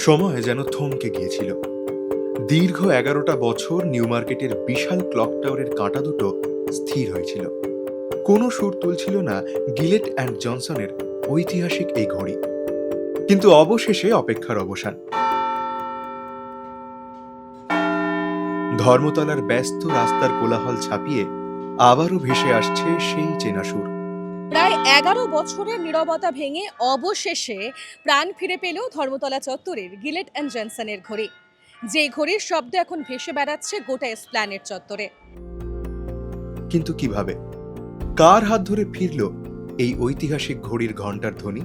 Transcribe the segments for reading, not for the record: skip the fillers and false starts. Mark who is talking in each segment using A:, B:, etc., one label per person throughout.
A: সময় যেন থমকে গিয়েছিল। দীর্ঘ ১১টা বছর নিউ মার্কেটের বিশাল ক্লক টাওয়ারের কাঁটা দুটো স্থির হয়েছিল। কোনো সুর তুলছিল না গিলেট অ্যান্ড জনসনের ঐতিহাসিক এই ঘড়ি। কিন্তু অবশেষে অপেক্ষার অবসান। ধর্মতলার ব্যস্ত রাস্তার কোলাহল ছাপিয়ে আবারও ভেসে আসছে সেই চেনা সুর।
B: প্রায় ১১ বছরের নীরবতা ভেঙে অবশেষে প্রাণ ফিরে পেল ধর্মতলা চত্বরের গিলেট অ্যান্ড জনসনের ঘড়ি। যে ঘড়ির শব্দ এখন ভেসে বেড়াচ্ছে গোটা এসপ্ল্যানেড চত্বরে।
A: কিন্তু কিভাবে, কার হাত ধরে ফিরল এই ঐতিহাসিক ঘড়ির ঘণ্টার ধ্বনি?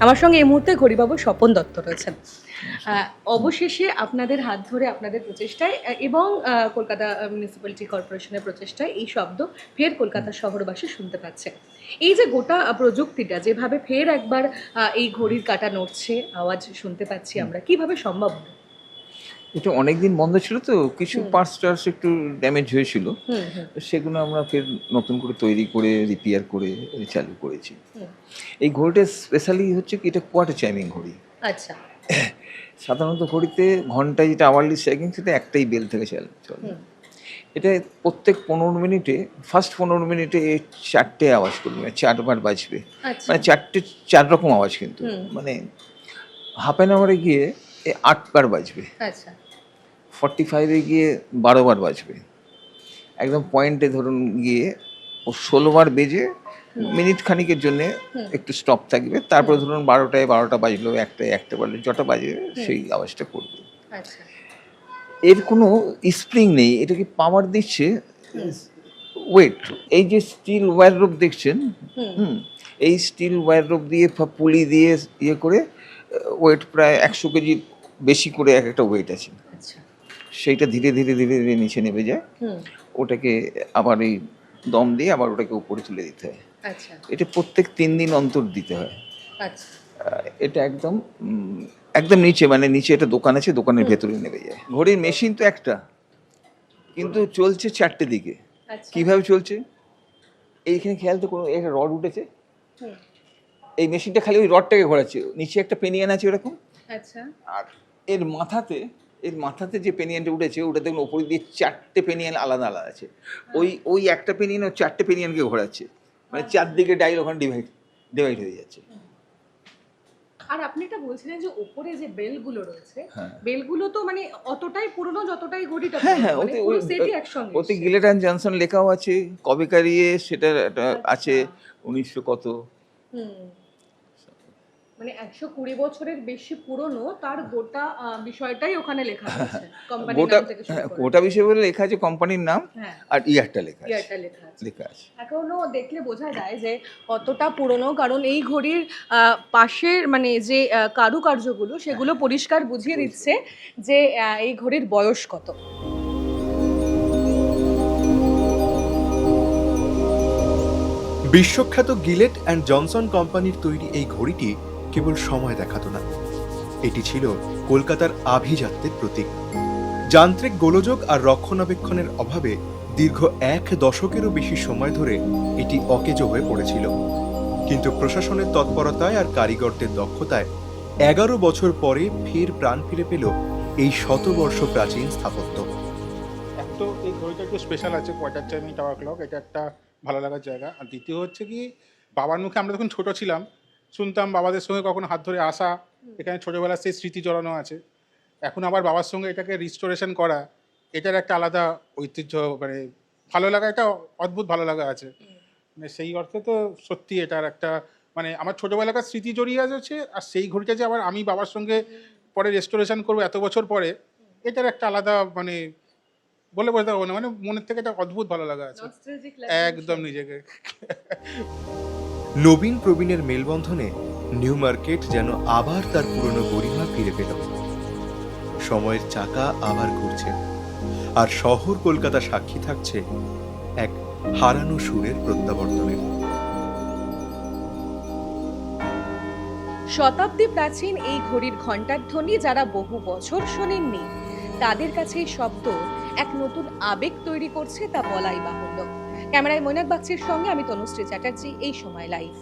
B: আমার সঙ্গে এই মুহূর্তে ঘড়িবাবু স্বপন দত্ত রয়েছেন। অবশেষে আপনাদের হাত ধরে, আপনাদের প্রচেষ্টায় এবং কলকাতা মিউনিসিপ্যালিটি কর্পোরেশনের প্রচেষ্টায় এই শব্দ ফের কলকাতা শহরবাসী শুনতে পাচ্ছে। এই যে গোটা প্রযুক্তিটা যেভাবে ফের একবার এই ঘড়ির কাঁটা নড়ছে, আওয়াজ শুনতে পাচ্ছি আমরা, কিভাবে সম্ভব হলো?
C: এটা অনেকদিন বন্ধ ছিল, তো কিছু পার্টস টার্টস একটু ড্যামেজ হয়েছিল। সেগুলো আমরা ফের নতুন করে তৈরি করে রিপেয়ার করে চালু করেছি। এই ঘড়িটা স্পেশালি হচ্ছে কি, এটা কোয়ার্টার চাইমিং ঘড়ি।
B: আচ্ছা।
C: সাধারণত ঘড়িতে ঘন্টায় যেটা আওয়ারলি স্ট্রাইকিং, সেটা একটাই বেল থেকে চলে। এটা প্রত্যেক 15 মিনিটে, ফার্স্ট 15 মিনিটে 4টে আওয়াজ করবে, 4বার বাজবে। মানে 4 রকম আওয়াজ, কিন্তু মানে হাফ অ্যান আওয়ারে গিয়ে 8বার বাজবে।
B: আচ্ছা।
C: 45-এ গিয়ে 12বার বাজবে। একদম পয়েন্টে ধরুন গিয়ে ও 16বার বেজে মিনিট খানিকের জন্য একটু স্টপ থাকবে। তারপরে ধরুন 12টা বাজলো, একটা বাজলো, যটা বাজবে সেই আওয়াজটা করবে।
B: আচ্ছা।
C: এর কোনো স্প্রিং নেই, এটাকে পাওয়ার দিচ্ছে ওয়েট। এই যে স্টিল ওয়্যার রোপ দেখছেন, এই স্টিল ওয়্যার রোপ দিয়ে পুলি দিয়ে ইয়ে করে ওয়েট প্রায় 100 কেজি বেশি করে একটা ওয়েট আছে। সেইটা ধীরে ধীরে ধীরে ধীরে নিচে নেমে যায়। ওটাকে আবার এই দম দিয়ে আবার ওটাকে উপরে তুলে দিতে হয়। এটা প্রত্যেক 3 দিন অন্তর দিতে হয়। এটা একদম একদম নিচে, মানে নিচে একটা দোকান আছে, দোকানের ভেতরে নেমে যায়। ঘড়ির মেশিন তো একটা, কিন্তু চলছে 4টে দিকে। কিভাবে চলছে এইখানে খেয়াল তো কোনো, একটা রড উঠেছে, এই মেশিনটা খালি ওই রডটাকে ঘোরাচ্ছে, নিচে একটা পেনিয়ান আছে ওরকম। আর এর মাথাতে যে পেনিয়ানটা উঠেছে, ওটা দেখুন ওপরে দিয়ে 4টে পেনিয়ান আলাদা আলাদা আছে। ওই একটা পেনিয়ান 4টে পেনিয়ানকে ঘোরাচ্ছে, মানে 4 দিকে ডাইল ওখানে ডিভাইড হয়ে যাচ্ছে।
B: আর আপনি এটা বলছিলেন যে উপরে যে বেলগুলো রয়েছে, বেলগুলো তো মানে অতটাই পুরনো যতটাই ঘড়িটা।
C: হ্যাঁ, ওতে গিলেট অ্যান্ড জনসন লেখাও আছে, কবেকার সেটা আছে 1900 কত।
B: মানে 120 বছরের বেশি পুরনো, তার গোটা বিষয়টাই ওখানে লেখা আছে।
C: গোটা বিষয় বলে লেখা আছে, কোম্পানির নাম আর ইয়ারটা লেখা আছে।
B: এখনো দেখলে বোঝা যায় যে কতটা পুরনো, কারণ এই ঘড়ির পাশের মানে যে কারুকার্যগুলো, সেগুলো পরিষ্কার বুঝিয়ে দিচ্ছে যে এই ঘড়ির বয়স কত।
A: বিশ্বখ্যাত গিলেট অ্যান্ড জনসন কোম্পানির তৈরি এই ঘড়িটি কেবল সময় দেখাতো না, এটি ছিল কলকাতার আভিজাত্যের প্রতীক। যান্ত্রিক গোলযোগ আর রক্ষণাবেক্ষণের অভাবে দীর্ঘ 1 দশকেরও বেশি সময় ধরে এটি অকেজো হয়ে পড়েছিল। কিন্তু প্রশাসনের তৎপরতায় আর কারিগরদের দক্ষতায় 11 বছর পরে ফের প্রাণ ফিরে পেল এই শতবর্ষ প্রাচীন স্থাপত্য।
D: তো এই ঘড়িটা একটু স্পেশাল আছে, কোয়ার্টার চাইমিং টাওয়ার ক্লক, এটা একটা ভালো লাগার জায়গা। আর দ্বিতীয় হচ্ছে কি, বাবার মুখে আমরা যখন ছোট ছিলাম শুনতাম বাবাদের সঙ্গে কখনো হাত ধরে আসা, এখানে ছোটোবেলার সেই স্মৃতি জড়ানো আছে। এখন আবার বাবার সঙ্গে এটাকে রিস্টোরেশন করা, এটার একটা আলাদা ঐতিহ্য, মানে ভালো লাগা, একটা অদ্ভুত ভালো লাগা আছে। মানে সেই অর্থে তো সত্যি এটার একটা, মানে আমার ছোটোবেলাকার স্মৃতি জড়িয়ে আছে। আর সেই ঘড়িটা যে আবার আমি বাবার সঙ্গে পরে রেস্টোরেশন করবো এত বছর পরে, এটার একটা আলাদা, মানে বলে বোঝাতে পারবো না, মানে মনের থেকে একটা অদ্ভুত ভালো লাগা আছে একদম নিজেকে।
A: নবীন প্রবীণের মেলবন্ধনে নিউ মার্কেট যেন আবার তার পুরনো গরিমা ফিরে পেল। সময়ের চাকা আবার ঘুরছে, আর শহর কলকাতা সাক্ষী থাকছে এক হারানো সুরের প্রত্যাবর্তনের।
B: শতাব্দী প্রাচীন এই ঘড়ির ঘণ্টার ধ্বনি যারা বহু বছর শোনেননি, তাদের কাছে এই শব্দ এক নতুন আবেগ তৈরি করছে, তা বলাই বাহুল্য। ক্যামেরায় মৈনাক বাগচির সঙ্গে আমি তনুশ্রী চ্যাটার্জি, এই সময় লাইভ।